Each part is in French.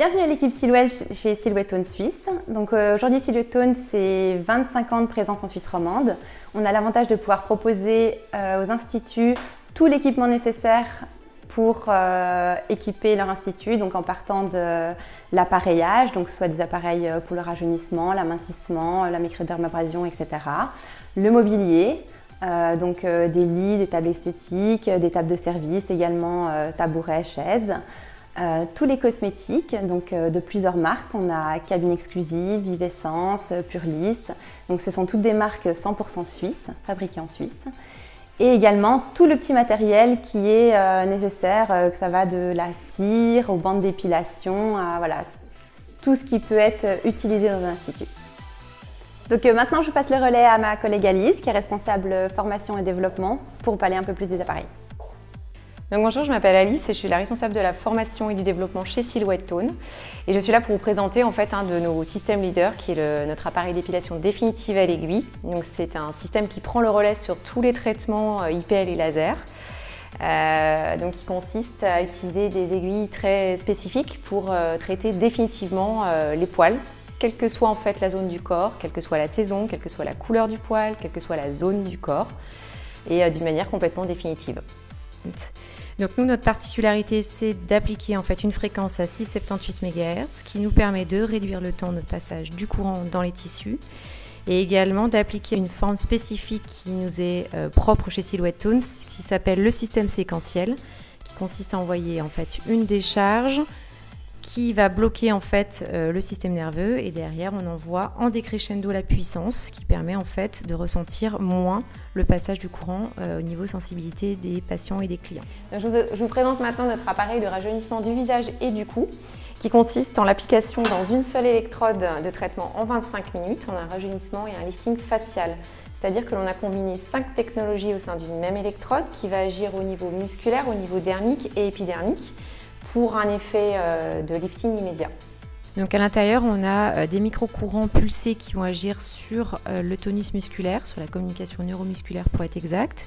Bienvenue à l'équipe Silhouette chez Silhouette Tone Suisse. Donc aujourd'hui Silhouette Tone, c'est 25 ans de présence en Suisse romande. On a l'avantage de pouvoir proposer aux instituts tout l'équipement nécessaire pour équiper leur institut, donc en partant de l'appareillage, donc soit des appareils pour le rajeunissement, l'amincissement, la microdermabrasion, etc. Le mobilier, des lits, des tables esthétiques, des tables de service, également tabourets, chaises. Tous les cosmétiques, donc de plusieurs marques. On a Cabine Exclusive, Vivessence, Purlis. Donc ce sont toutes des marques 100% suisses, fabriquées en Suisse. Et également tout le petit matériel qui est nécessaire, que ça va de la cire aux bandes d'épilation, à voilà, tout ce qui peut être utilisé dans un institut. Donc maintenant je passe le relais à ma collègue Alice qui est responsable formation et développement pour parler un peu plus des appareils. Donc bonjour, je m'appelle Alice et je suis la responsable de la formation et du développement chez Silhouette Tone. Et je suis là pour vous présenter en fait un de nos systèmes leaders qui est notre appareil d'épilation définitive à l'aiguille. Donc c'est un système qui prend le relais sur tous les traitements IPL et laser. Qui consiste à utiliser des aiguilles très spécifiques pour traiter définitivement les poils, quelle que soit en fait la zone du corps, quelle que soit la saison, quelle que soit la couleur du poil, quelle que soit la zone du corps, et d'une manière complètement définitive. Donc nous, notre particularité, c'est d'appliquer en fait une fréquence à 6,78 MHz qui nous permet de réduire le temps de passage du courant dans les tissus et également d'appliquer une forme spécifique qui nous est propre chez Silhouette Tone, qui s'appelle le système séquentiel, qui consiste à envoyer en fait une décharge qui va bloquer en fait le système nerveux et derrière on envoie en décrescendo la puissance qui permet en fait de ressentir moins le passage du courant au niveau sensibilité des patients et des clients. Donc je vous présente maintenant notre appareil de rajeunissement du visage et du cou qui consiste en l'application dans une seule électrode de traitement en 25 minutes. On a un rajeunissement et un lifting facial. C'est-à-dire que l'on a combiné 5 technologies au sein d'une même électrode qui va agir au niveau musculaire, au niveau dermique et épidermique pour un effet de lifting immédiat. Donc à l'intérieur, on a des micro-courants pulsés qui vont agir sur le tonus musculaire, sur la communication neuromusculaire pour être exact.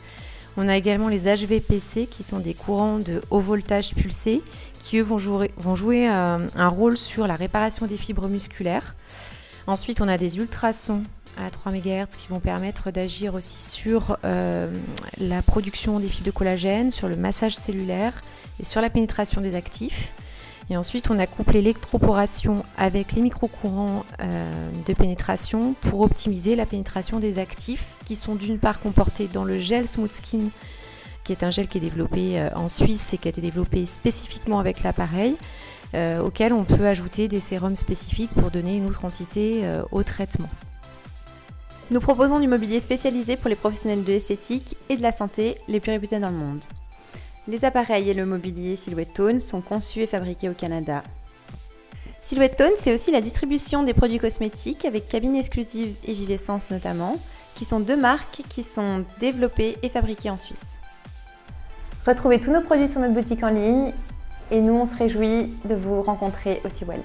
On a également les HVPC qui sont des courants de haut voltage pulsés qui eux vont jouer un rôle sur la réparation des fibres musculaires. Ensuite, on a des ultrasons à 3 MHz qui vont permettre d'agir aussi sur la production des fibres de collagène, sur le massage cellulaire et sur la pénétration des actifs. Et ensuite, on a couplé l'électroporation avec les micro-courants de pénétration pour optimiser la pénétration des actifs qui sont d'une part comportés dans le gel Smooth Skin, qui est un gel qui est développé en Suisse et qui a été développé spécifiquement avec l'appareil, auquel on peut ajouter des sérums spécifiques pour donner une autre entité au traitement. Nous proposons du mobilier spécialisé pour les professionnels de l'esthétique et de la santé les plus réputés dans le monde. Les appareils et le mobilier Silhouette Tone sont conçus et fabriqués au Canada. Silhouette Tone, c'est aussi la distribution des produits cosmétiques avec Cabine Exclusive et Vivessence notamment, qui sont deux marques qui sont développées et fabriquées en Suisse. Retrouvez tous nos produits sur notre boutique en ligne et nous on se réjouit de vous rencontrer au Silhouette.